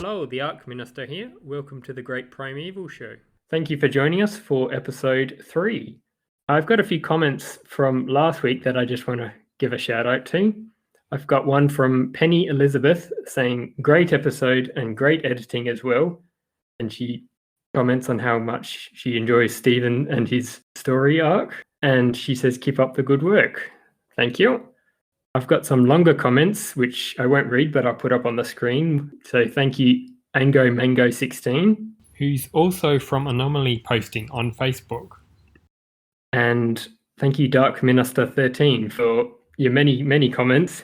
Hello, the Arc Minister here. Welcome to the Great Primeval Show. Thank you for joining us for episode 3. I've got a few comments from last week that I just want to give a shout out to. I've got one from Penny Elizabeth saying, great episode and great editing as well. And she comments on how much she enjoys Stephen and his story arc. And she says, keep up the good work. Thank you. I've got some longer comments, which I won't read, but I'll put up on the screen. So thank you, Ango Mango 16, who's also from Anomaly Posting on Facebook. And thank you, Dark Minister 13, for your many, many comments.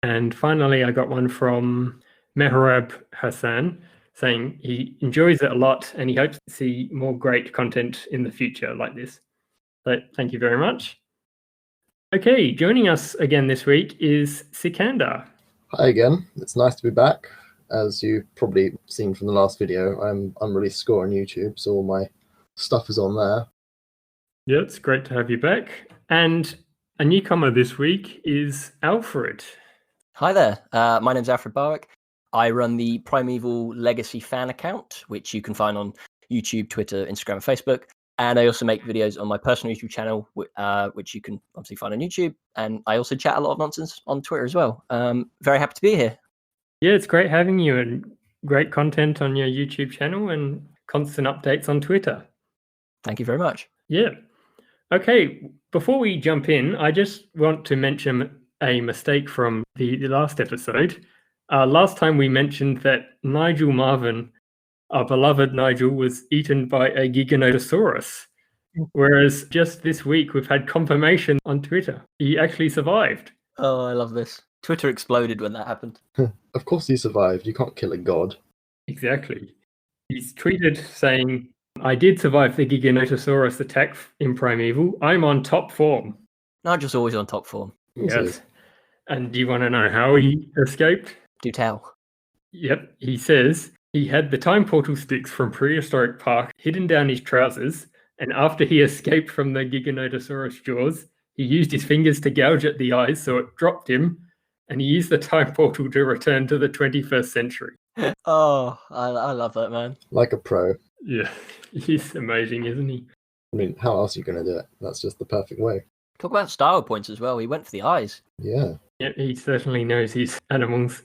And finally, I got one from Mehrab Hassan saying he enjoys it a lot and he hopes to see more great content in the future like this. So thank you very much. Okay, joining us again this week is Sikander. Hi again, it's nice to be back. As you've probably seen from the last video, I'm Unreleased Score on YouTube, so all my stuff is on there. Yeah, it's great to have you back. And a newcomer this week is Alfred. Hi there, my name's Alfred Barwick. I run the Primeval Legacy fan account, which you can find on YouTube, Twitter, Instagram, and Facebook. And I also make videos on my personal YouTube channel, which you can obviously find on YouTube. And I also chat a lot of nonsense on Twitter as well. Very happy to be here. Yeah, it's great having you and great content on your YouTube channel and constant updates on Twitter. Thank you very much. Yeah. Okay, before we jump in, I just want to mention a mistake from the last episode. Last time we mentioned that Nigel Marvin, our beloved Nigel, was eaten by a Giganotosaurus. Whereas just this week, we've had confirmation on Twitter. He actually survived. Oh, I love this. Twitter exploded when that happened. Of course he survived. You can't kill a god. Exactly. He's tweeted saying, I did survive the Giganotosaurus attack in Primeval. I'm on top form. Nigel's always on top form. Yes. And do you want to know how he escaped? Do tell. Yep. He says he had the time portal sticks from Prehistoric Park hidden down his trousers, and after he escaped from the Giganotosaurus jaws, he used his fingers to gouge at the eyes so it dropped him, and he used the time portal to return to the 21st century. Oh, I love that, man. Like a pro. Yeah, he's amazing, isn't he? I mean, how else are you going to do it? That's just the perfect way. Talk about style points as well. He went for the eyes. Yeah. Yeah, he certainly knows his animals.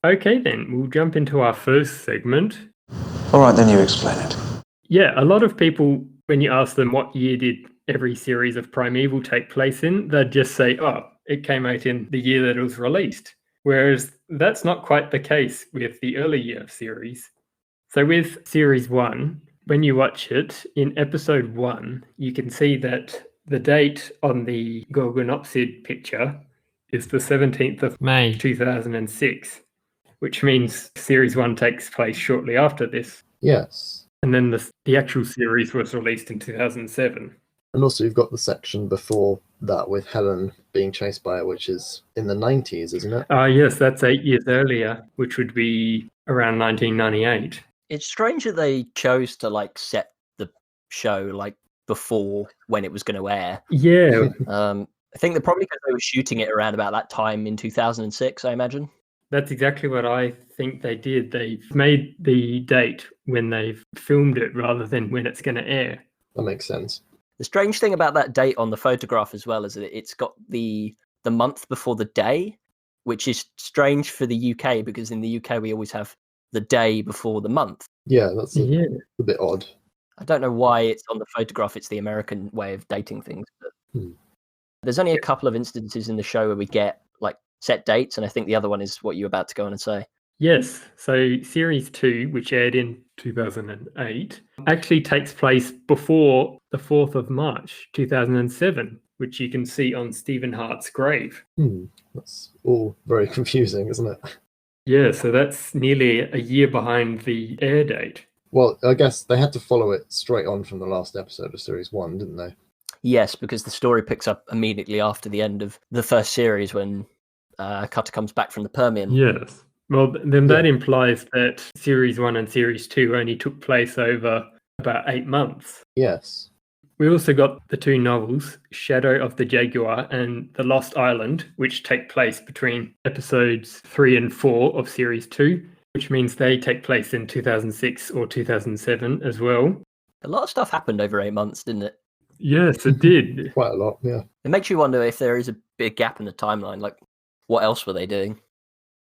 Okay, then, we'll jump into our first segment. All right, then you explain it. Yeah, a lot of people, when you ask them what year did every series of Primeval take place in, they'd just say, oh, it came out in the year that it was released. Whereas that's not quite the case with the early year series. So with Series 1, when you watch it, in Episode 1, you can see that the date on the Gorgonopsid picture is the 17th of May 2006, which means Series 1 takes place shortly after this. Yes. And then the actual series was released in 2007. And also you've got the section before that with Helen being chased by it, which is in the 90s, isn't it? Yes, that's 8 years earlier, which would be around 1998. It's strange that they chose to set the show before when it was going to air. Yeah. I think they're probably because they were shooting it around about that time in 2006, I imagine. That's exactly what I think they did. They've made the date when they've filmed it rather than when it's going to air. That makes sense. The strange thing about that date on the photograph as well is that it's got the month before the day, which is strange for the UK because in the UK we always have the day before the month. Yeah, that's a bit odd. I don't know why it's on the photograph. It's the American way of dating things. But there's only a couple of instances in the show where we get set dates, and I think the other one is what you're about to go on and say. Yes. So Series 2, which aired in 2008, actually takes place before the 4th of March 2007, which you can see on Stephen Hart's grave. That's all very confusing, isn't it? Yeah, so that's nearly a year behind the air date. Well, I guess they had to follow it straight on from the last episode of Series 1, didn't they? Yes, because the story picks up immediately after the end of the first series when Cutter comes back from the Permian. Yes. Well, then that implies that Series 1 and Series 2 only took place over about 8 months. Yes. We also got the 2 novels, Shadow of the Jaguar and The Lost Island, which take place between episodes 3 and 4 of Series 2, which means they take place in 2006 or 2007 as well. A lot of stuff happened over 8 months, didn't it? Yes, it did. Quite a lot, yeah. It makes you wonder if there is a big gap in the timeline. Like, what else were they doing?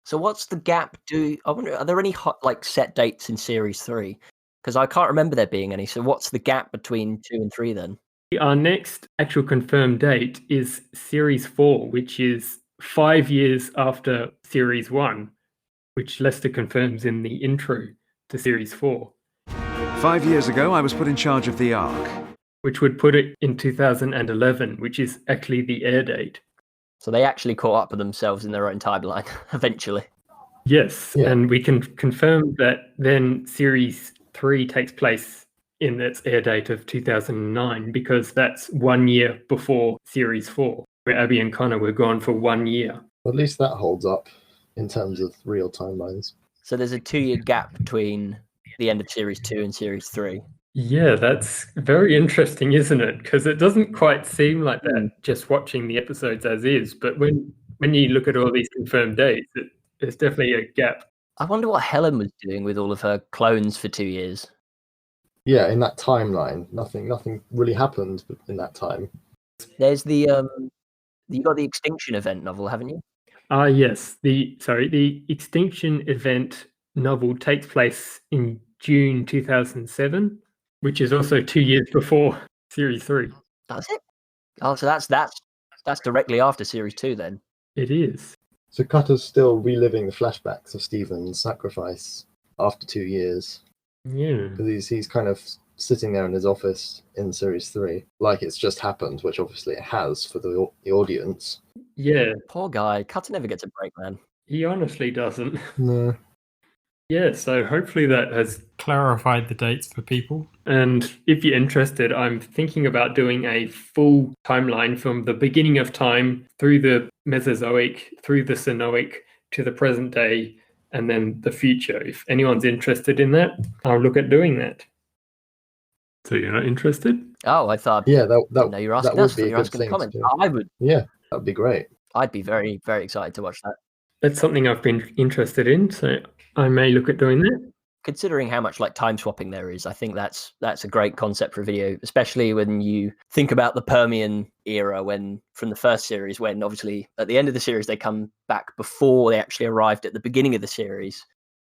So, what's the gap? I wonder, are there any set dates in Series 3? Because I can't remember there being any. So, what's the gap between 2 and 3 then? Our next actual confirmed date is Series 4, which is 5 years after Series 1, which Lester confirms in the intro to Series 4. 5 years ago, I was put in charge of the Ark. Which would put it in 2011, which is actually the air date. So they actually caught up with themselves in their own timeline, eventually. Yes, Yeah. and we can confirm that then Series 3 takes place in its air date of 2009, because that's 1 year before Series 4, where Abby and Connor were gone for 1 year. At least that holds up in terms of real timelines. So there's a 2-year gap between the end of Series 2 and Series 3. Yeah, that's very interesting, isn't it? Because it doesn't quite seem like that just watching the episodes as is. But when you look at all these confirmed dates, there's definitely a gap. I wonder what Helen was doing with all of her clones for 2 years. Yeah, in that timeline, nothing really happened in that time. There's the you got the Extinction Event novel, haven't you? Yes. The Extinction Event novel takes place in June 2007, which is also 2 years before Series 3. That's it. Oh, so that's directly after Series 2 then. It is. So Cutter's still reliving the flashbacks of Stephen's sacrifice after 2 years. Yeah. Because he's kind of sitting there in his office in Series 3, like it's just happened, which obviously it has for the audience. Yeah, Poor guy. Cutter never gets a break, man. he honestly doesn't. No. Yeah, so hopefully that has clarified the dates for people. And if you're interested, I'm thinking about doing a full timeline from the beginning of time through the Mesozoic, through the Cenozoic, to the present day, and then the future. If anyone's interested in that, I'll look at doing that. So you're not interested? Oh, I thought. Yeah, that No, you're asking would us. be a You're good asking thing the to comment. do. I would. Yeah, that'd be great. I'd be very, very excited to watch that. That's something I've been interested in, so I may look at doing that. Considering how much time swapping there is, I think that's a great concept for a video, especially when you think about the Permian era, when from the first series, when obviously at the end of the series they come back before they actually arrived at the beginning of the series.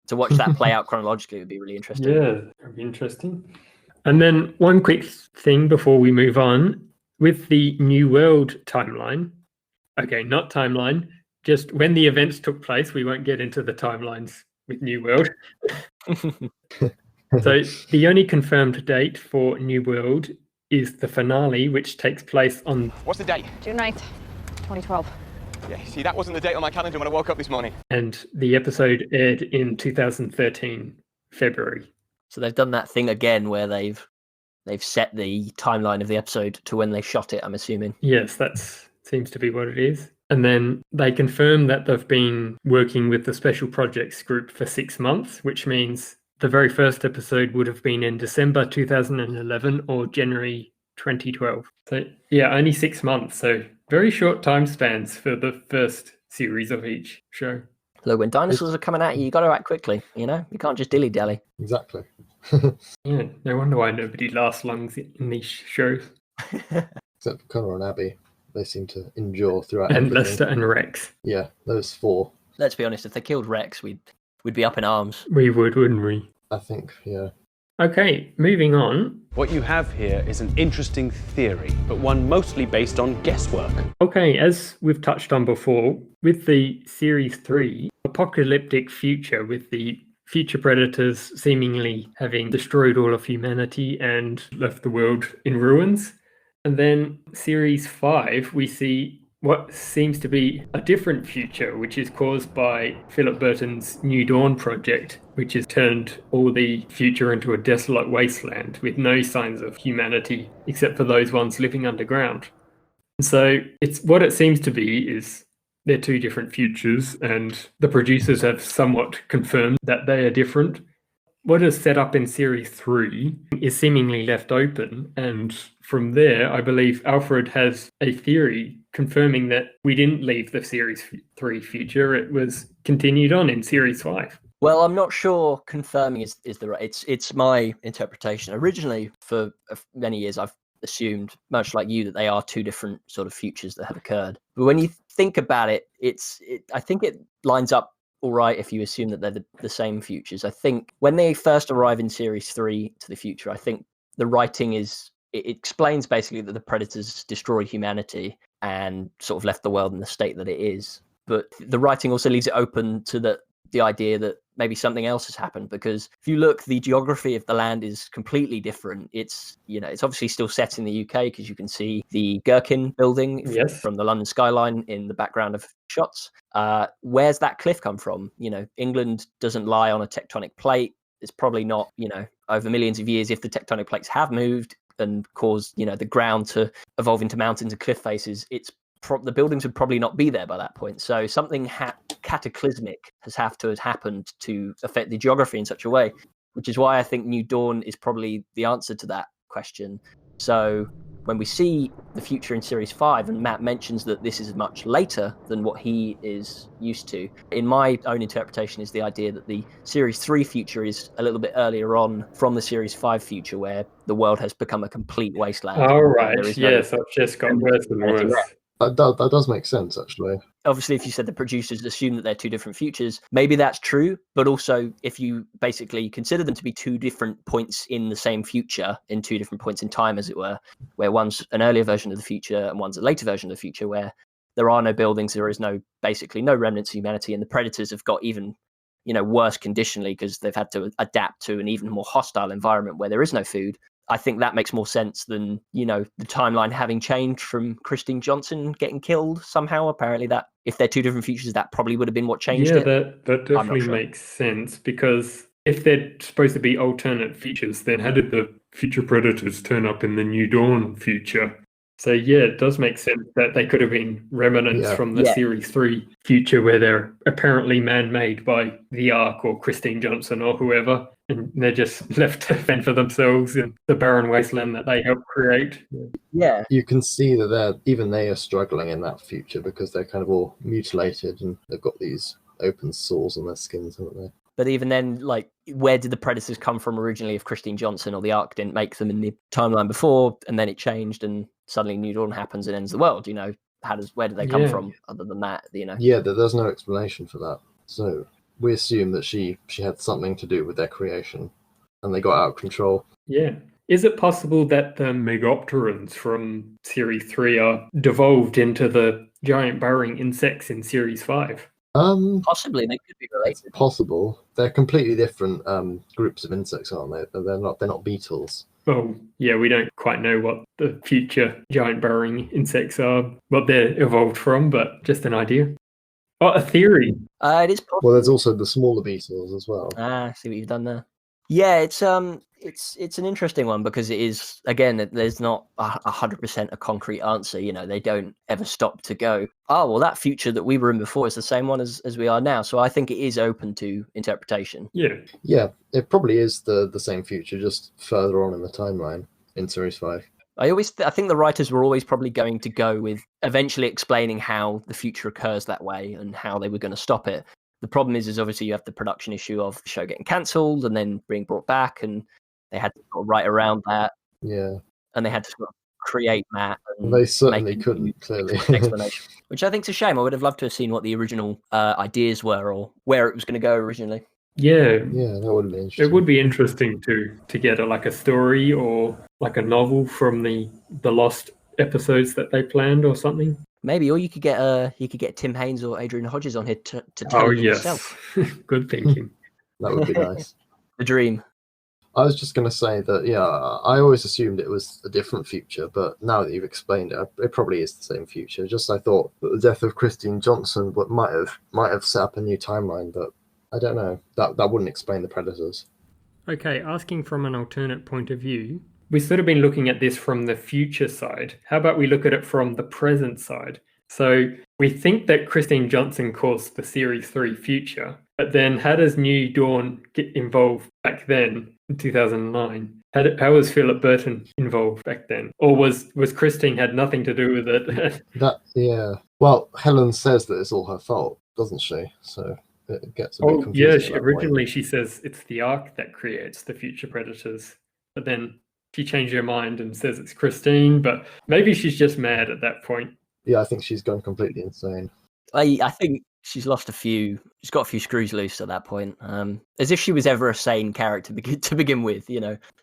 To watch that play out chronologically would be really interesting. Yeah, that'd be interesting. And then one quick thing before we move on, with the New World timeline, okay, not timeline, just when the events took place, we won't get into the timelines with New World. So the only confirmed date for New World is the finale, which takes place on... What's the date? June 9th, 2012. Yeah, see, that wasn't the date on my calendar when I woke up this morning. And the episode aired in 2013, February. So they've done that thing again where they've set the timeline of the episode to when they shot it, I'm assuming. Yes, that seems to be what it is. And then they confirm that they've been working with the Special Projects Group for 6 months, which means the very first episode would have been in December 2011 or January 2012. So yeah, only 6 months. So very short time spans for the first series of each show. Look, when dinosaurs are coming at you, you got to act quickly, you know? You can't just dilly-dally. Exactly. Yeah, no wonder why nobody lasts long in these shows. Except for Connor and Abby. They seem to endure throughout And everything. Lester and Rex. Yeah, those 4. Let's be honest, if they killed Rex, we'd be up in arms. We would, wouldn't we? I think, yeah. Okay, moving on. What you have here is an interesting theory, but one mostly based on guesswork. Okay, as we've touched on before, with the Series 3, apocalyptic future with the future predators seemingly having destroyed all of humanity and left the world in ruins. And then Series 5, we see what seems to be a different future, which is caused by Philip Burton's New Dawn project, which has turned all the future into a desolate wasteland with no signs of humanity except for those ones living underground. And so what it seems to be is they're 2 different futures, and the producers have somewhat confirmed that they are different. What is set up in Series 3 is seemingly left open, and from there, I believe Alfred has a theory confirming that we didn't leave the Series 3 future, it was continued on in Series 5. Well, I'm not sure confirming is the right. It's my interpretation. Originally, for many years, I've assumed, much like you, that they are two different sort of futures that have occurred. But when you think about it, I think it lines up all right if you assume that they're the same futures. I think when they first arrive in Series 3 to the future, I think the writing it explains basically that the Predators destroyed humanity and sort of left the world in the state that it is. But the writing also leaves it open to the idea that maybe something else has happened, because if you look, the geography of the land is completely different. It's obviously still set in the UK because you can see the Gherkin building from the London skyline in the background of shots. Where's that cliff come from? England doesn't lie on a tectonic plate. It's probably not, over millions of years, if the tectonic plates have moved and caused, the ground to evolve into mountains and cliff faces, the buildings would probably not be there by that point. So something cataclysmic has happened to affect the geography in such a way, which is why I think New Dawn is probably the answer to that question. So when we see the future in Series 5, and Matt mentions that this is much later than what he is used to, in my own interpretation is the idea that the Series 3 future is a little bit earlier on from the Series 5 future, where the world has become a complete wasteland. All right, yes, I've just got worse and worse. That does make sense, actually. Obviously, if you said the producers assume that they're two different futures, maybe that's true. But also, if you basically consider them to be two different points in the same future, in two different points in time, as it were, where one's an earlier version of the future and one's a later version of the future, where there are no buildings, there is basically no remnants of humanity, and the Predators have got even worse conditionally because they've had to adapt to an even more hostile environment where there is no food. I think that makes more sense than, the timeline having changed from Christine Johnson getting killed somehow. Apparently that if they're two different futures, that probably would have been what changed it. Yeah, that definitely makes sense, because if they're supposed to be alternate futures, then how did the future Predators turn up in the New Dawn future? So yeah, it does make sense that they could have been remnants from the Series 3 future, where they're apparently man-made by the Ark or Christine Johnson or whoever, and they're just left to fend for themselves in the barren wasteland that they helped create. Yeah. You can see that they are struggling in that future because they're kind of all mutilated and they've got these open sores on their skins, haven't they? But even then, where did the Predators come from originally if Christine Johnson or the Ark didn't make them in the timeline before, and then it changed and suddenly New Dawn happens and ends the world? Where did they come from other than that? Yeah, there's no explanation for that. So we assume that she had something to do with their creation and they got out of control. Yeah. Is it possible that the Megopterans from Series 3 are devolved into the giant burrowing insects in Series 5? Possibly, they could be related. It's possible. They're completely different groups of insects, aren't they? They're not beetles. Oh, yeah, we don't quite know what the future giant burrowing insects are, what they're evolved from, but just an idea. Oh, a theory. It is possible. Well, there's also the smaller beetles as well. I see what you've done there. Yeah, it's an interesting one because it is, again, there's not 100% a concrete answer. They don't ever stop to go, oh, well, that future that we were in before is the same one as we are now. So I think it is open to interpretation. Yeah, it probably is the same future, just further on in the timeline in Series 5. I think the writers were always probably going to go with eventually explaining how the future occurs that way and how they were going to stop it. The problem is obviously you have the production issue of the show getting cancelled and then being brought back, and they had to sort of write around that. Yeah. And they had to sort of create that. And they certainly couldn't, clearly. Explanation, which I think's a shame. I would have loved to have seen what the original ideas were or where it was going to go originally. Yeah, that would be interesting. It would be interesting to get a story or like a novel from the lost episodes that they planned or something. Maybe, or you could get Tim Haynes or Adrian Hodges on here to tell you yourself. Good thinking. That would be nice. The dream. I was just going to say that, I always assumed it was a different future, but now that you've explained it, it probably is the same future. Just I thought that the death of Christine Johnson might have set up a new timeline, but I don't know. That wouldn't explain the Predators. Okay, asking from an alternate point of view, we've sort of been looking at this from the future side. How about we look at it from the present side? So we think that Christine Johnson caused the Series 3 future, but then how does New Dawn get involved back then in 2009? How was Philip Burton involved back then? Or was Christine had nothing to do with it? Well, Helen says that it's all her fault, doesn't she? So It gets a bit Oh, confusing. yeah, at that point. originally she says it's the Ark that creates the future predators, but then she changed her mind and says it's Christine, but maybe she's just mad at that point. Yeah, I think she's gone completely insane. I think she's lost a few. She's got a few screws loose at that point. As if she was ever a sane character to begin with.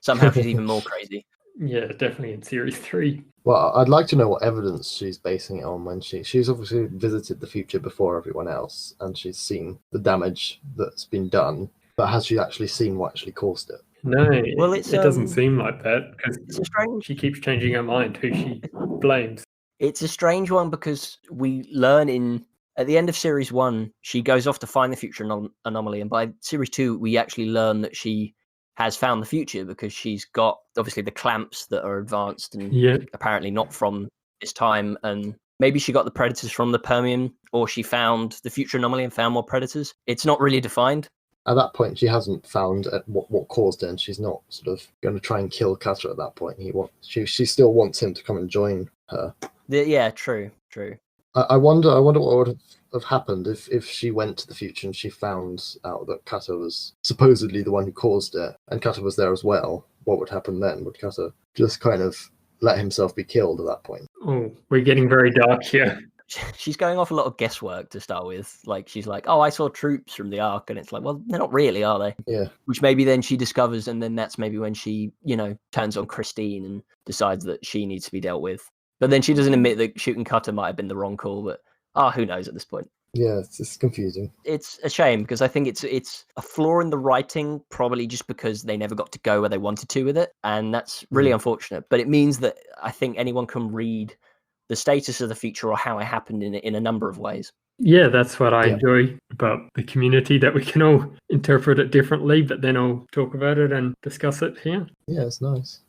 Somehow she's even more crazy. Yeah, definitely in series 3. Well, I'd like to know what evidence she's basing it on when she's obviously visited the future before everyone else, and she's seen the damage that's been done, but has she actually seen what actually caused it? No, Well, it doesn't seem like that, It's because a strange. she keeps changing her mind who she blames. It's a strange one because we learn at the end of series 1, she goes off to find the future anomaly, and by series 2, we actually learn that she has found the future because she's got obviously the clamps that are advanced and apparently not from this time, and maybe she got the predators from the Permian, or she found the future anomaly and found more predators. It's not really defined. At that point, she hasn't found what caused it, and she's not sort of going to try and kill Cutter at that point. She still wants him to come and join her. Yeah, true. I wonder what would have happened if she went to the future and she found out that Cutter was supposedly the one who caused it, and Cutter was there as well. What would happen then? Would Cutter just kind of let himself be killed at that point? Oh, we're getting very dark here. She's going off a lot of guesswork to start with. Like, she's like, oh, I saw troops from the Ark, and it's like, well, they're not really, are they? Yeah. Which maybe then she discovers, and then that's maybe when she, turns on Christine and decides that she needs to be dealt with. But then she doesn't admit that shooting Cutter might have been the wrong call, but who knows at this point. Yeah, it's confusing. It's a shame because I think it's a flaw in the writing, probably just because they never got to go where they wanted to with it, and that's really unfortunate. But it means that I think anyone can read the status of the future or how it happened in a number of ways. Yeah, that's what I enjoy about the community, that we can all interpret it differently, but then I'll talk about it and discuss it here. Yeah, it's nice.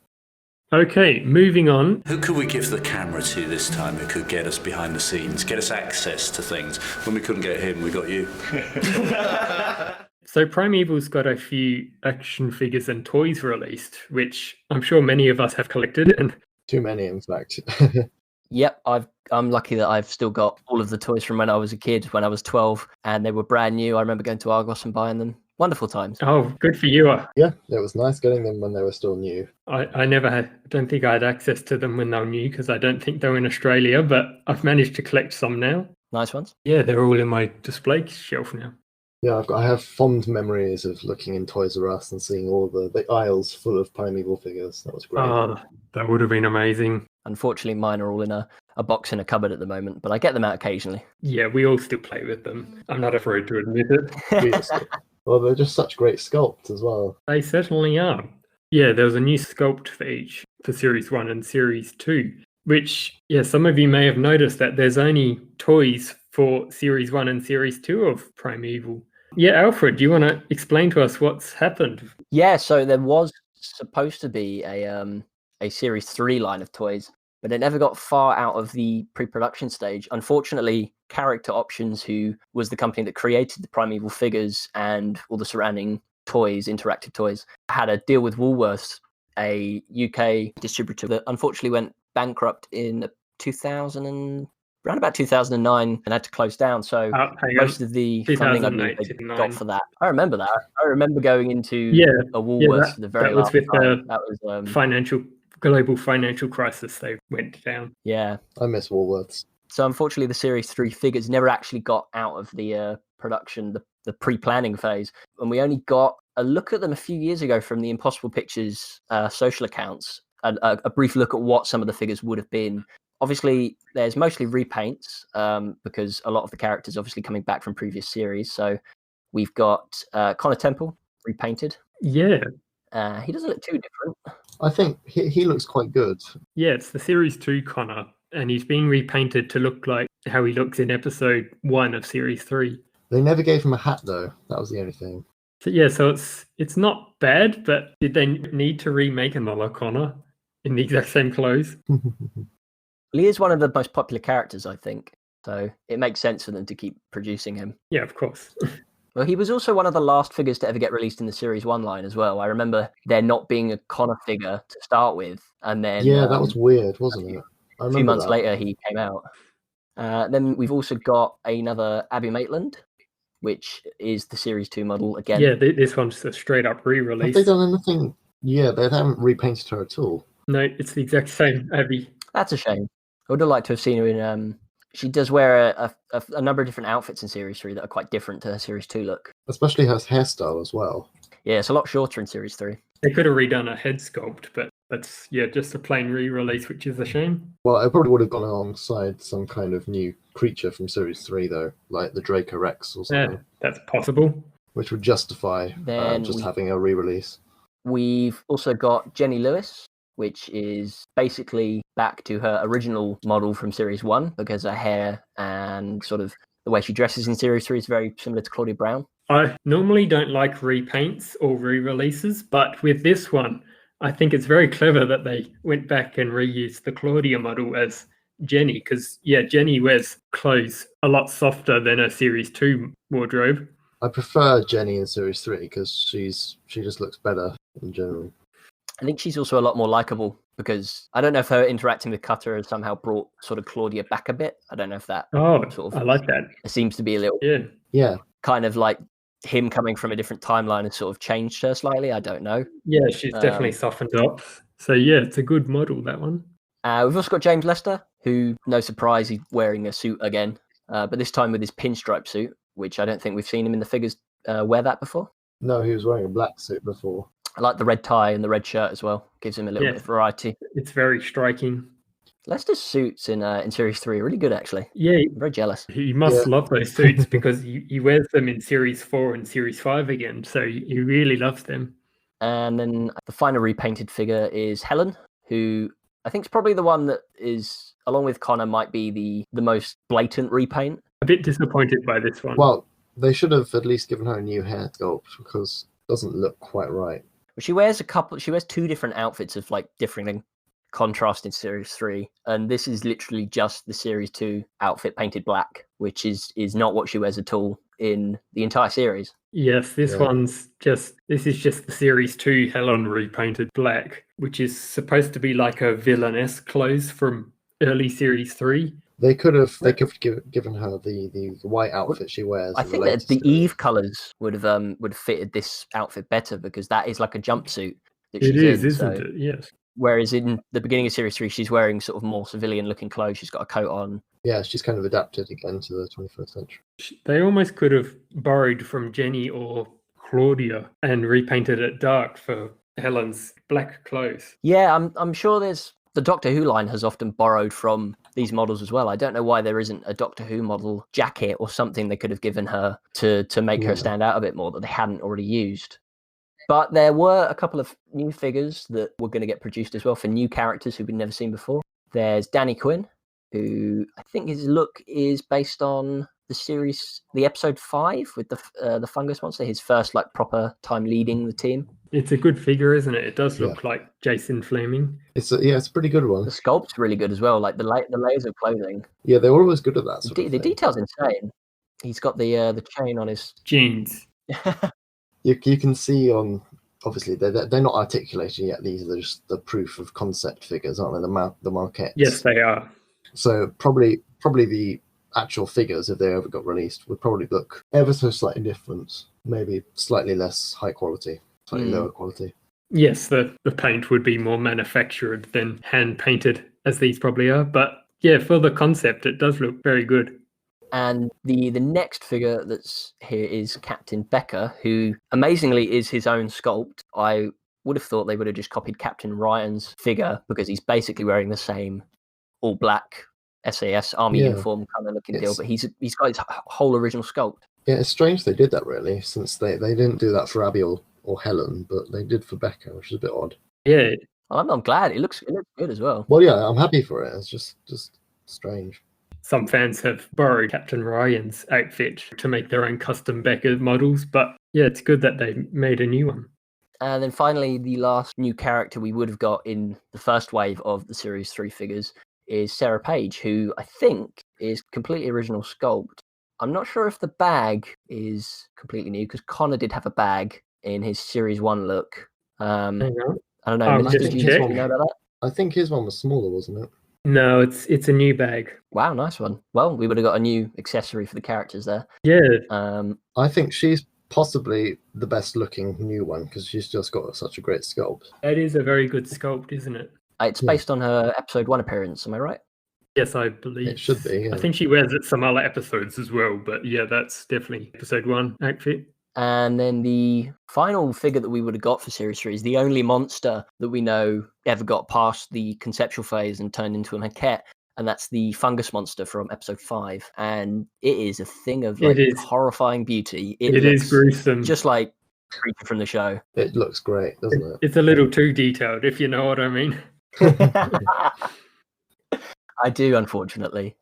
Okay, moving on. Who could we give the camera to this time who could get us behind the scenes, get us access to things? When we couldn't get him, we got you. So Primeval's got a few action figures and toys released, which I'm sure many of us have collected. And too many, in fact. Yep, I'm lucky that I've still got all of the toys from when I was a kid, when I was 12, and they were brand new. I remember going to Argos and buying them. Wonderful times. Oh, good for you. Yeah, it was nice getting them when they were still new. I don't think I had access to them when they were new because I don't think they were in Australia, but I've managed to collect some now. Nice ones. Yeah, they're all in my display shelf now. Yeah, I have fond memories of looking in Toys R Us and seeing all the aisles full of Primeval figures. That was great. Oh, that would have been amazing. Unfortunately, mine are all in a box in a cupboard at the moment, but I get them out occasionally. Yeah, we all still play with them. I'm not afraid to admit it. Well, they're just such great sculpts as well. They certainly are. Yeah, there was a new sculpt for each, for Series 1 and Series 2, which, some of you may have noticed that there's only toys for Series 1 and Series 2 of Primeval. Yeah, Alfred, do you want to explain to us what's happened? Yeah, so there was supposed to be a Series 3 line of toys, but it never got far out of the pre-production stage. Unfortunately, Character Options, who was the company that created the Primeval figures and all the surrounding toys, interactive toys, had a deal with Woolworths, a UK distributor that unfortunately went bankrupt in around about 2009 and had to close down. So most of the funding I got for that. I remember that. I remember going into a Woolworths the very last time. That was global financial crisis. They went down. Yeah. I miss Woolworths. So unfortunately, the Series 3 figures never actually got out of the production, the pre-planning phase. And we only got a look at them a few years ago from the Impossible Pictures social accounts, a brief look at what some of the figures would have been. Obviously, there's mostly repaints because a lot of the characters obviously coming back from previous series. So we've got Connor Temple repainted. Yeah. He doesn't look too different. I think he looks quite good. Yeah, it's the Series 2 Connor, and he's been repainted to look like how he looks in Episode 1 of Series 3. They never gave him a hat, though. That was the only thing. So it's not bad, but did they need to remake another Connor in the exact same clothes? He is one of the most popular characters, I think. So it makes sense for them to keep producing him. Yeah, of course. Well, he was also one of the last figures to ever get released in the Series 1 line as well. I remember there not being a Connor figure to start with. And then that was weird, wasn't it? A few months later, he came out. Then we've also got another Abby Maitland. which is the Series 2 model again. Yeah, this one's a straight up Have re-release. they done anything? Yeah, they haven't repainted her at all. No, it's the exact same Abby. That's a shame. I would have liked to have seen her in. She does wear a number of different outfits in Series 3 that are quite different to her Series 2 look. Especially her hairstyle as well. Yeah, it's a lot shorter in Series 3. They could have redone a head sculpt, but that's just a plain re-release, which is a shame. Well, it probably would have gone alongside some kind of new creature from Series 3, though, like the Draco Rex or something. Yeah, that's possible. Which would justify Then just having a re-release. We've also got Jenny Lewis, which is basically back to her original model from Series 1, because her hair and sort of the way she dresses in Series 3 is very similar to Claudia Brown. I normally don't like repaints or re-releases, but with this one, I think it's very clever that they went back and reused the Claudia model as Jenny, because, Jenny wears clothes a lot softer than her Series 2 wardrobe. I prefer Jenny in Series 3 because she just looks better in general. I think she's also a lot more likable, because I don't know if her interacting with Cutter has somehow brought sort of Claudia back a bit. I don't know if that sort of... I like that. It seems to be a little... Yeah. Kind of like him coming from a different timeline has sort of changed her slightly. I don't know. Yeah, she's definitely softened up. So, it's a good model, that one. We've also got James Lester, who, no surprise, he's wearing a suit again, but this time with his pinstripe suit, which I don't think we've seen him in the figures wear that before. No, he was wearing a black suit before. I like the red tie and the red shirt as well. Gives him a little bit of variety. It's very striking. Lester's suits in Series 3 are really good, actually. Yeah. I'm very jealous. You must love those suits because he wears them in Series 4 and Series 5 again, so he really loves them. And then the final repainted figure is Helen, who I think is probably the one that is, along with Connor, might be the most blatant repaint. A bit disappointed by this one. Well, they should have at least given her a new hair sculpt because it doesn't look quite right. She wears two different outfits of like differing contrast in Series 3, and this is literally just the Series 2 outfit painted black, which is not what she wears at all in the entire series. Yes, this is just the Series 2 Helen repainted black, which is supposed to be like a villainess clothes from early Series 3. They could have given her the white outfit she wears. I think that the Eve colours would have fitted this outfit better, because that is like a jumpsuit that she's in. It is, isn't it? Yes. Whereas in the beginning of Series 3, she's wearing sort of more civilian-looking clothes. She's got a coat on. Yeah, she's kind of adapted again to the 21st century. They almost could have borrowed from Jenny or Claudia and repainted it dark for Helen's black clothes. Yeah, I'm sure the Doctor Who line has often borrowed from these models as well. I don't know why there isn't a Doctor Who model jacket or something they could have given her to make her stand out a bit more that they hadn't already used. But there were a couple of new figures that were going to get produced as well for new characters who we'd never seen before. There's Danny Quinn, who I think his look is based on the episode 5 with the fungus monster, his first like proper time leading the team. It's a good figure, isn't it? It does look like Jason Fleming. It's a pretty good one. The sculpt's really good as well, like the layers of clothing. Yeah, they were always good at that. The detail's insane. He's got the chain on his jeans. You can see on, obviously they're not articulated yet. These are just the proof of concept figures, aren't they? The maquettes. Yes, they are. So probably the actual figures, if they ever got released, would probably look ever so slightly different. Maybe slightly less high quality, slightly lower quality. Yes, the paint would be more manufactured than hand painted, as these probably are. But yeah, for the concept, it does look very good. And the next figure that's here is Captain Becker, who amazingly is his own sculpt. I would have thought they would have just copied Captain Ryan's figure, because he's basically wearing the same all black SAS army uniform kind of looking deal, but he's got his whole original sculpt. Yeah, it's strange they did that, really, since they didn't do that for Abby or Helen, but they did for Becca, which is a bit odd. Yeah. I'm glad. It looks good as well. Well, yeah, I'm happy for it. It's just strange. Some fans have borrowed Captain Ryan's outfit to make their own custom Becca models, but yeah, it's good that they made a new one. And then finally, the last new character we would have got in the first wave of the Series 3 figures is Sarah Page, who I think is completely original sculpt. I'm not sure if the bag is completely new, because Connor did have a bag in his Series 1 look. I don't know. Minister, do you know about that? I think his one was smaller, wasn't it? No, it's a new bag. Wow, nice one. Well, we would have got a new accessory for the characters there. Yeah, I think she's possibly the best looking new one because she's just got such a great sculpt. that is a very good sculpt, isn't it? It's Yeah. based on her episode 1 appearance, am I right? Yes, I believe It should be, yeah. I think she wears it some other episodes as well, but yeah, that's definitely episode 1 outfit. And then the final figure that we would have got for Series 3 is the only monster that we know ever got past the conceptual phase and turned into a maquette, and that's the fungus monster from episode 5. And it is a thing of like is. horrifying beauty. It looks is gruesome. just like creature from the show. It looks great, doesn't it? It's a little too detailed, if you know what I mean. I do, unfortunately.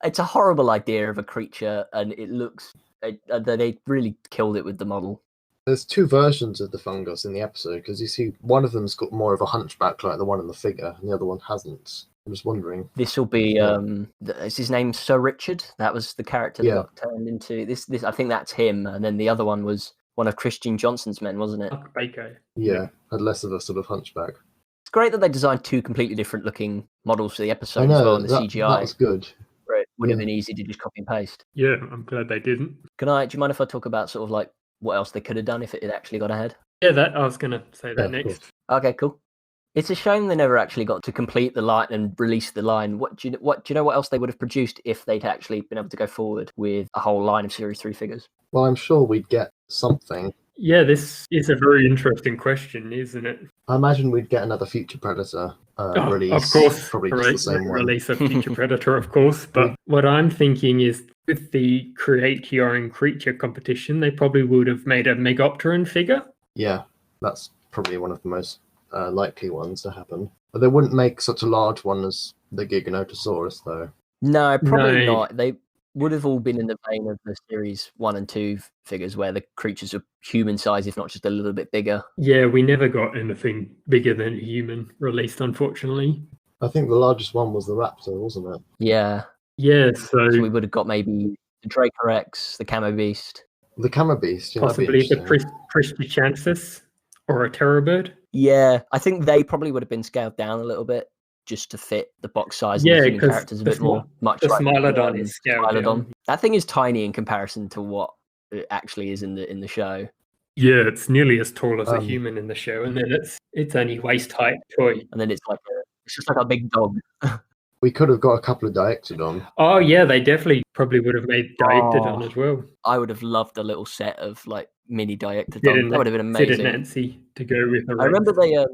It's a horrible idea of a creature, and it looks they really killed it with the model. There's 2 versions of the fungus in the episode because you see one of them's got more of a hunchback like the one in the figure, and the other one hasn't. I'm just wondering. This will be is his name Sir Richard? That was the character that got turned into this. I think that's him, and then the other one was one of Christian Johnson's men, wasn't it? Baker. Yeah, had less of a sort of hunchback. It's great that they designed 2 completely different looking models for the episode I know, as well, and the that, CGI. That was good. Where it would have been easy to just copy and paste. Yeah, I'm glad they didn't. Do you mind if I talk about sort of like what else they could have done if it had actually gone ahead? Yeah, that I was going to say that Yeah, of next. course. Okay, cool. It's a shame they never actually got to complete the line and release the line. Do you know what else they would have produced if they'd actually been able to go forward with a whole line of Series 3 figures? Well, I'm sure we'd get something. Yeah, this is a very interesting question, isn't it? I imagine we'd get another Future Predator release. Of course, probably just the same one. release of Future Predator, of course. But what I'm thinking is, with the Create Your Own Creature competition, they probably would have made a Megopteran figure. Yeah, that's probably one of the most likely ones to happen. But they wouldn't make such a large one as the Giganotosaurus, though. No, probably No. not. They would have all been in the vein of the Series 1 and 2 figures where the creatures are human size, if not just a little bit bigger. Yeah, we never got anything bigger than a human released, unfortunately. I think the largest one was the Raptor, wasn't it? Yeah. Yeah, so So we would have got maybe the Draco Rex, the Camo Beast. The Camo Beast, yeah, that'd be possibly the interesting. Christichansis or a Terror Bird. Yeah, I think they probably would have been scaled down a little bit just to fit the box size and the human 'cause characters a the bit more. Much the like Smilodon is scaled Smilodon. down. That thing is tiny in comparison to what it actually is in the show. Yeah, it's nearly as tall as a Um, human in the show, and then it's only waist height toy. And then it's just like a big dog. We could have got a couple of Diectodon. Oh yeah, they definitely probably would have made Diectodon as well. I would have loved a little set of like mini Sid Diectodon. and That would have been Sid and amazing. Nancy to go with the I remember Rex.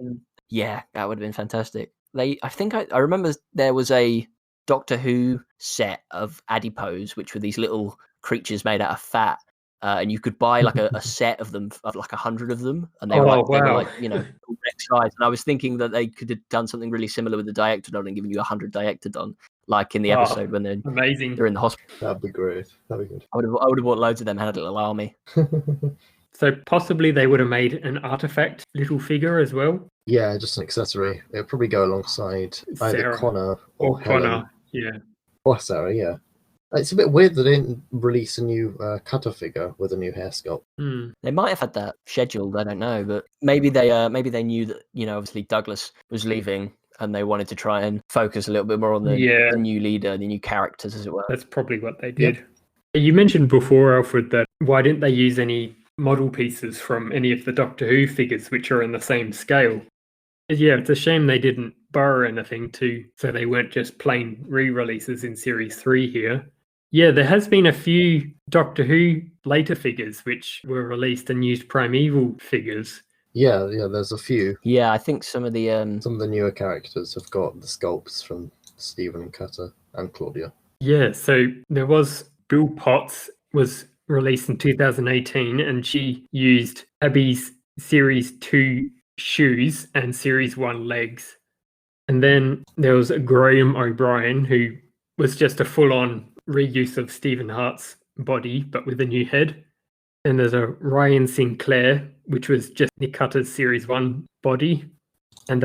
yeah, that would have been fantastic. I remember there was a Doctor Who set of adipose, which were these little creatures made out of fat, and you could buy like a set of them, of like 100 of them, and they were Oh, they were wow. like Rex size. And I was thinking that they could have done something really similar with the Diectodon and given you 100 Diectodon, like in the Oh. episode when they're Amazing. in the hospital. That'd be great. That'd be good. I would have bought loads of them and had a little army. So possibly they would have made an artifact little figure as well. Yeah, just an accessory. It'd probably go alongside either Sarah. Connor Or Helen. Connor. Yeah. Or Sarah, yeah. It's a bit weird that they didn't release a new Cutter figure with a new hair sculpt. Hmm. They might have had that scheduled. I don't know, but maybe they knew that obviously Douglas was leaving, and they wanted to try and focus a little bit more on the new leader, the new characters, as it were. That's probably what they did. You mentioned before, Alfred, that why didn't they use any model pieces from any of the Doctor Who figures which are in the same scale? Yeah, it's a shame they didn't borrow anything so they weren't just plain re-releases in Series 3 here. Yeah, there has been a few Doctor Who later figures which were released and used Primeval figures. Yeah, there's a few. Yeah, I think some of the newer characters have got the sculpts from Stephen and Cutter and Claudia. Yeah, so there was Bill Potts was released in 2018, and she used Abby's Series 2 shoes and Series 1 legs. And then there was Graham O'Brien, who was just a full-on reuse of Stephen Hart's body, but with a new head. And there's a Ryan Sinclair, which was just Nick Cutter's Series 1 body. And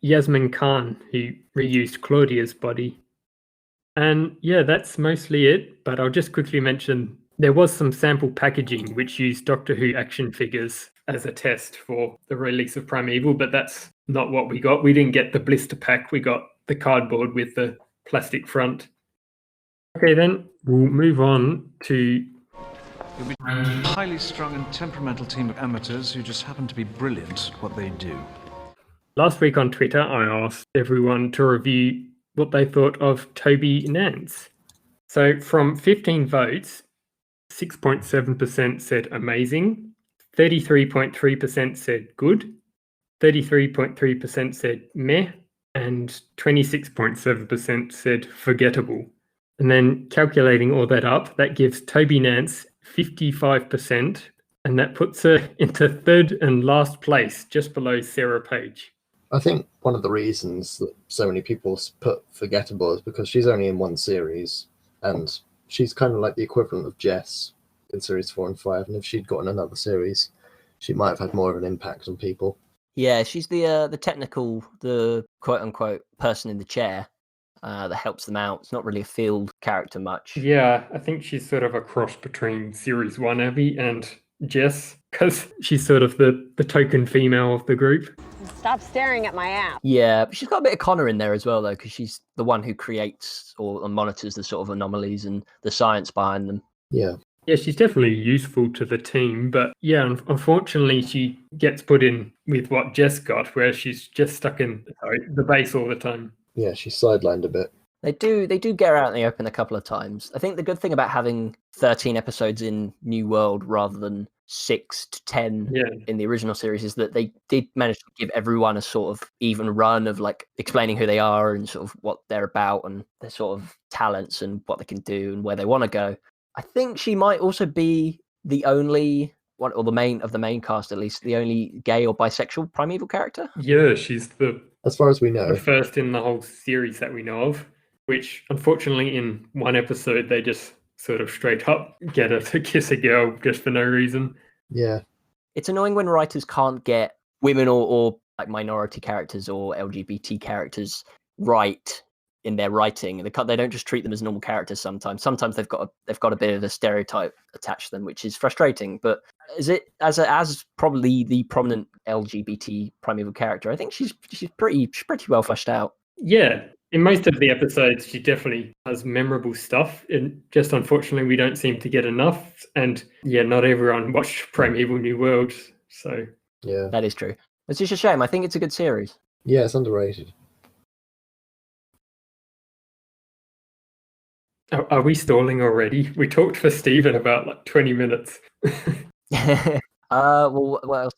Yasmin Khan, who reused Claudia's body. And yeah, that's mostly it. But I'll just quickly mention there was some sample packaging which used Doctor Who action figures as a test for the release of Primeval, but that's not what we got. We didn't get the blister pack. We got the cardboard with the plastic front. Okay, then we'll move on to You'll be a highly strung and temperamental team of amateurs who just happen to be brilliant at what they do. last week on Twitter. I asked everyone to review what they thought of Toby Nance. So from 15 votes, 6.7% said amazing, 33.3% said good, 33.3% said meh, and 26.7% said forgettable. And then calculating all that up, that gives Toby Nance 55%, and that puts her into third and last place, just below Sarah Page. I think one of the reasons that so many people put forgettable is because she's only in one series, and she's kind of like the equivalent of Jess in series 4 and 5. And if she'd gotten another series, she might have had more of an impact on people. Yeah, she's the technical, the quote unquote person in the chair that helps them out. It's not really a field character much. Yeah, I think she's sort of a cross between series 1 Abby and Jess, because she's sort of the token female of the group. Stop staring at my app. Yeah, but she's got a bit of Connor in there as well, though, because she's the one who creates or monitors the sort of anomalies and the science behind them. Yeah. Yeah, she's definitely useful to the team, but yeah, unfortunately she gets put in with what Jess got, where she's just stuck in the base all the time. Yeah, she's sidelined a bit. They do get her out in the open a couple of times. I think the good thing about having 13 episodes in New World rather than 6 to 10 in the original series is that they did manage to give everyone a sort of even run of like explaining who they are and sort of what they're about and their sort of talents and what they can do and where they want to go. I think she might also be the only one, or the main cast at least, the only gay or bisexual Primeval character. Yeah, she's as far as we know, the first in the whole series that we know of, which unfortunately in one episode they just sort of straight up get her to kiss a girl just for no reason. Yeah. It's annoying when writers can't get women or like minority characters or LGBT characters right in their writing. They don't just treat them as normal characters sometimes. Sometimes they've got a bit of a stereotype attached to them, which is frustrating. But as probably the prominent LGBT Primeval character, I think she's pretty well fleshed out. Yeah. In most of the episodes, she definitely has memorable stuff. And just unfortunately, we don't seem to get enough. And yeah, not everyone watched Primeval New World. So yeah, that is true. It's just a shame. I think it's a good series. Yeah, it's underrated. Are we stalling already? We talked for Stephen about like 20 minutes. Well, what else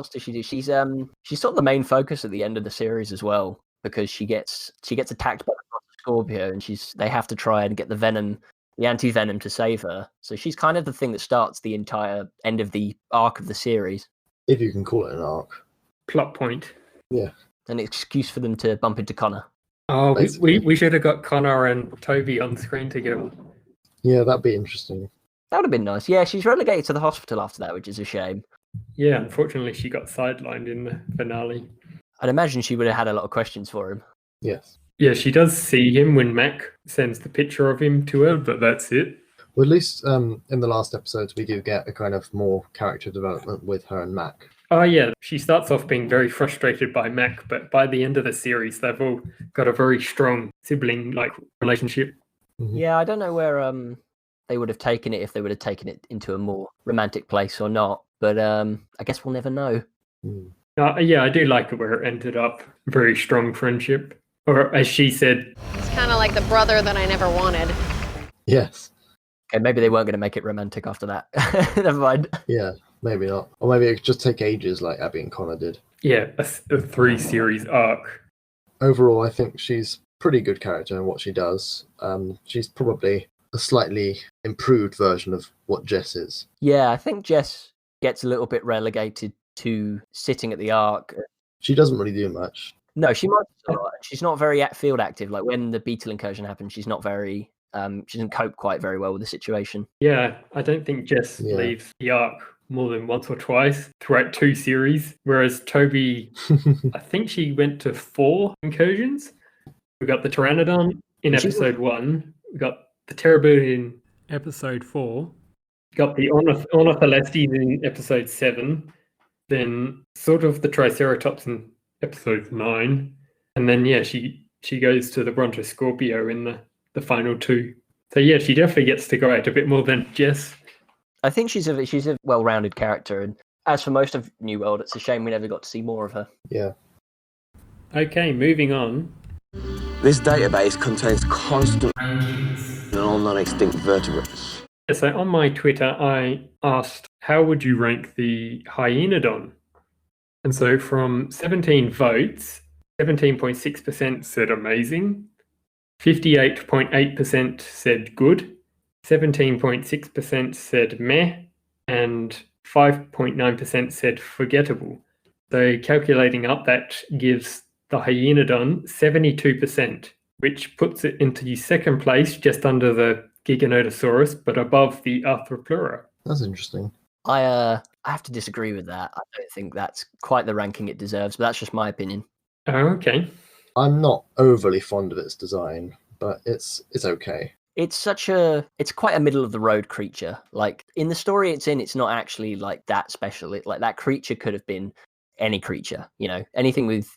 does she do? She's sort of the main focus at the end of the series as well, because she gets attacked by the Scorpio, and they have to try and get the anti-venom to save her. So she's kind of the thing that starts the entire end of the arc of the series. If you can call it an arc. Plot point. Yeah. An excuse for them to bump into Connor. Oh, we should have got Connor and Toby on screen together. Yeah, that'd be interesting. That would have been nice. Yeah, she's relegated to the hospital after that, which is a shame. Yeah, unfortunately, she got sidelined in the finale. I'd imagine she would have had a lot of questions for him. Yes. Yeah, she does see him when Mac sends the picture of him to her, but that's it. Well, at least in the last episodes, we do get a kind of more character development with her and Mac. Oh, yeah. She starts off being very frustrated by Mac, but by the end of the series, they've all got a very strong sibling-like relationship. Mm-hmm. Yeah, I don't know where they would have taken it, if they would have taken it into a more romantic place or not, but I guess we'll never know. Mm. Yeah, I do like it where it ended up. Very strong friendship. Or as she said... It's kind of like the brother that I never wanted. Yes. Okay, maybe they weren't going to make it romantic after that. Never mind. Yeah, maybe not. Or maybe it could just take ages like Abby and Connor did. Yeah, a 3-series arc. Overall, I think she's a pretty good character in what she does. She's probably a slightly improved version of what Jess is. Yeah, I think Jess gets a little bit relegated to sitting at the arc. She doesn't really do much. No, she might. She's not very field active. Like when the Beetle incursion happened, she's not very... she doesn't cope quite very well with the situation. Yeah, I don't think Jess leaves the arc more than once or twice throughout 2 series, whereas Toby, I think she went to 4 incursions. We got the Pteranodon in episode 1. We got the Terrorboot in episode 4. Got the Ornitholestes in episode 7. Then sort of the Triceratops in episode 9. And then, yeah, she goes to the Brontoscorpio in the final 2. So, yeah, she definitely gets to go out a bit more than Jess. I think she's a well-rounded character, and as for most of New World, it's a shame we never got to see more of her. Yeah. Okay, moving on. This database contains constant and all non-extinct vertebrates. So on my Twitter, I asked, how would you rank the Hyenodon? And so from 17 votes, 17.6% said amazing, 58.8% said good, 17.6% said meh, and 5.9% said forgettable. So calculating up, that gives the Hyenodon 72%, which puts it into second place, just under the Giganotosaurus, but above the Arthropleura. That's interesting. I have to disagree with that. I don't think that's quite the ranking it deserves, but that's just my opinion. Oh, okay. I'm not overly fond of its design, but it's okay. It's quite a middle of the road creature. Like in the story it's in, it's not actually like that special. Like that creature could have been any creature, anything with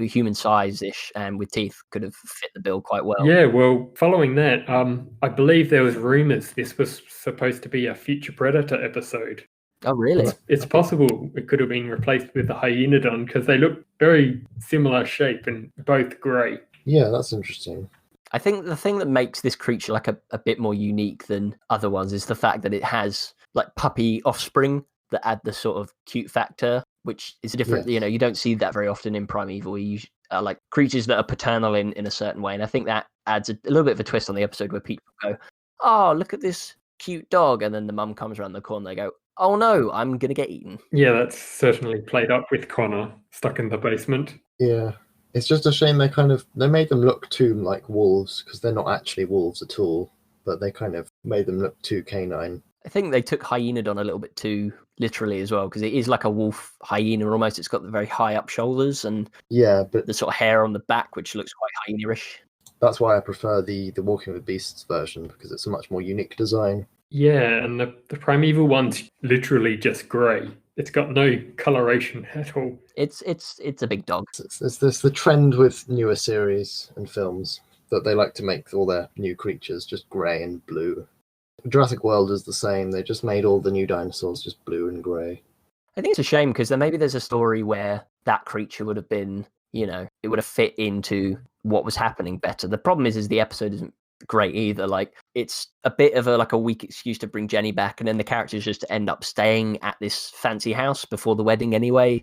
human size-ish and with teeth could have fit the bill quite well. Yeah, well, following that, I believe there was rumors this was supposed to be a future Predator episode. Oh, really? It's possible it could have been replaced with the Hyenodon because they look very similar shape and both grey. Yeah, that's interesting. I think the thing that makes this creature like a bit more unique than other ones is the fact that it has like puppy offspring that add the sort of cute factor, which is different. Yes. You don't see that very often in Primeval. You like creatures that are paternal in a certain way, and I think that adds a little bit of a twist on the episode where people go, "Oh, look at this cute dog," and then the mum comes around the corner. They go, "Oh no, I'm gonna get eaten." Yeah, that's certainly played up with Connor stuck in the basement. Yeah, it's just a shame they made them look too like wolves, because they're not actually wolves at all, but they kind of made them look too canine. I think they took Hyenodon a little bit too literally as well, because it is like a wolf hyena almost. It's got the very high up shoulders and but the sort of hair on the back, which looks quite hyena-ish. That's why I prefer the Walking with Beasts version, because it's a much more unique design. Yeah, and the Primeval one's literally just grey. It's got no coloration at all. It's a big dog. It's the trend with newer series and films that they like to make all their new creatures just grey and blue. Jurassic World is the same. They just made all the new dinosaurs just blue and grey. I think it's a shame because maybe there's a story where that creature would have been, it would have fit into what was happening better. The problem is the episode isn't great either. Like it's a bit of a weak excuse to bring Jenny back, and then the characters just end up staying at this fancy house before the wedding anyway.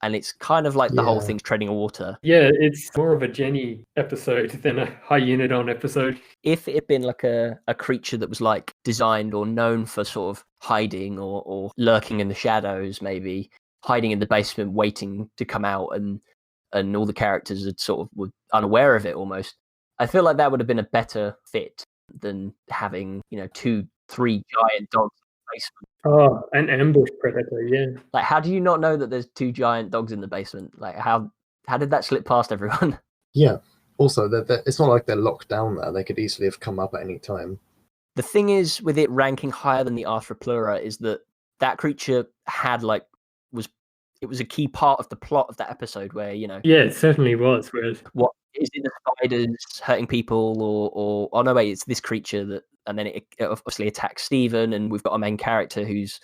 And it's kind of like the whole thing's treading water. Yeah, it's more of a Jenny episode than a Hyenodon episode. If it had been like a creature that was like designed or known for sort of hiding or lurking in the shadows, maybe hiding in the basement, waiting to come out, and all the characters had sort of were unaware of it almost, I feel like that would have been a better fit than having, 2-3 giant dogs in the basement. Oh, an ambush predator, yeah. Like, how do you not know that there's 2 giant dogs in the basement? Like, how did that slip past everyone? Yeah. Also, it's not like they're locked down there. They could easily have come up at any time. The thing is, with it ranking higher than the Arthropleura, is that creature had it was a key part of the plot of that episode where, Yeah, it certainly was. Whereas what is it, the spiders hurting people or oh no, wait, it's this creature that, and then it obviously attacks Stephen, and we've got a main character who's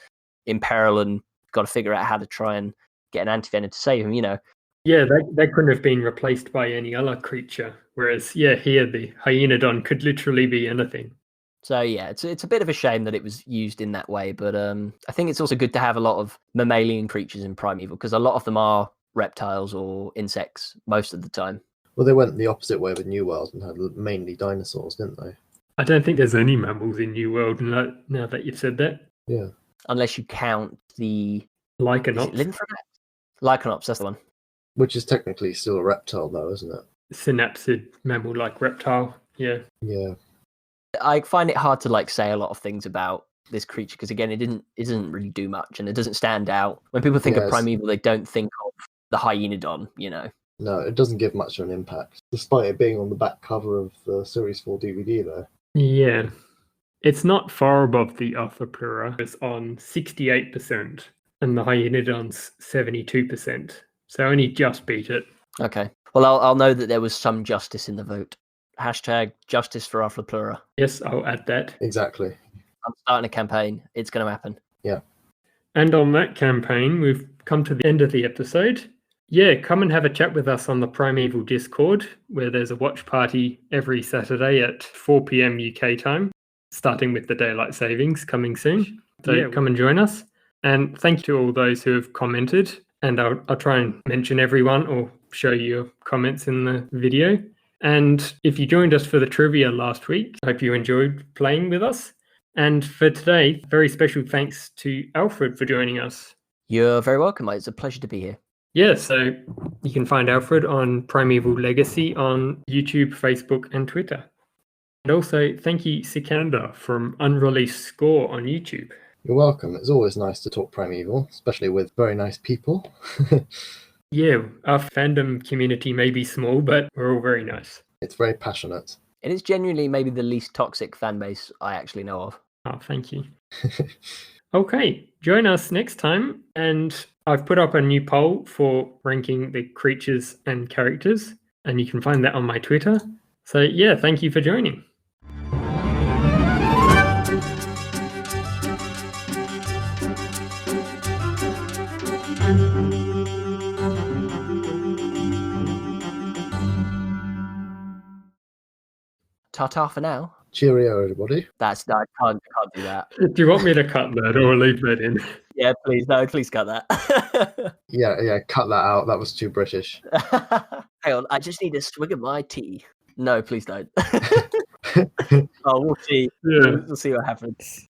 in peril and got to figure out how to try and get an antivenom to save him, Yeah, that couldn't have been replaced by any other creature. Whereas, yeah, here the Hyenodon could literally be anything. So yeah, it's a bit of a shame that it was used in that way, but I think it's also good to have a lot of mammalian creatures in Primeval, because a lot of them are reptiles or insects most of the time. Well, they went the opposite way with New World and had mainly dinosaurs, didn't they? I don't think there's any mammals in New World now that you've said that. Yeah. Unless you count the Lycanops. Lycanops, that's the one. Which is technically still a reptile, though, isn't it? Synapsid mammal-like reptile, yeah. Yeah. I find it hard to say a lot of things about this creature because, again, it doesn't really do much and it doesn't stand out. When people think of Primeval, they don't think of the Hyenodon, No, it doesn't give much of an impact, despite it being on the back cover of the Series 4 DVD, though. Yeah. It's not far above the Arthropleura. It's on 68%, and the Hyenodon's 72%. So I only just beat it. Okay. Well, I'll know that there was some justice in the vote. Hashtag justice for Alpha Plura. Yes, I'll add that. Exactly. I'm starting a campaign. It's going to happen. Yeah. And on that campaign, we've come to the end of the episode. Yeah, come and have a chat with us on the Primeval Discord, where there's a watch party every Saturday at 4 p.m. UK time, starting with the daylight savings coming soon. So Yeah, come and join us. And thank you to all those who have commented. And I'll try and mention everyone or show you your comments in the video. And if you joined us for the trivia last week, I hope you enjoyed playing with us. And for today, very special thanks to Alfred for joining us. You're very welcome, mate. It's a pleasure to be here. Yeah, so you can find Alfred on Primeval Legacy on YouTube, Facebook, and Twitter. And also, thank you, Sikander from Unreleased Score on YouTube. You're welcome. It's always nice to talk Primeval, especially with very nice people. Yeah, our fandom community may be small, but we're all very nice. It's very passionate. It is genuinely maybe the least toxic fan base I actually know of. Oh, thank you. Okay, join us next time. And I've put up a new poll for ranking the creatures and characters, and you can find that on my Twitter. So yeah, thank you for joining. Ta-ta for now. Cheerio, everybody. No, I can't do that. Do you want me to cut that or leave that in? Yeah, please. No, please cut that. Yeah, cut that out. That was too British. Hang on, I just need a swig of my tea. No, please don't. Oh, we'll see. Yeah. We'll see what happens.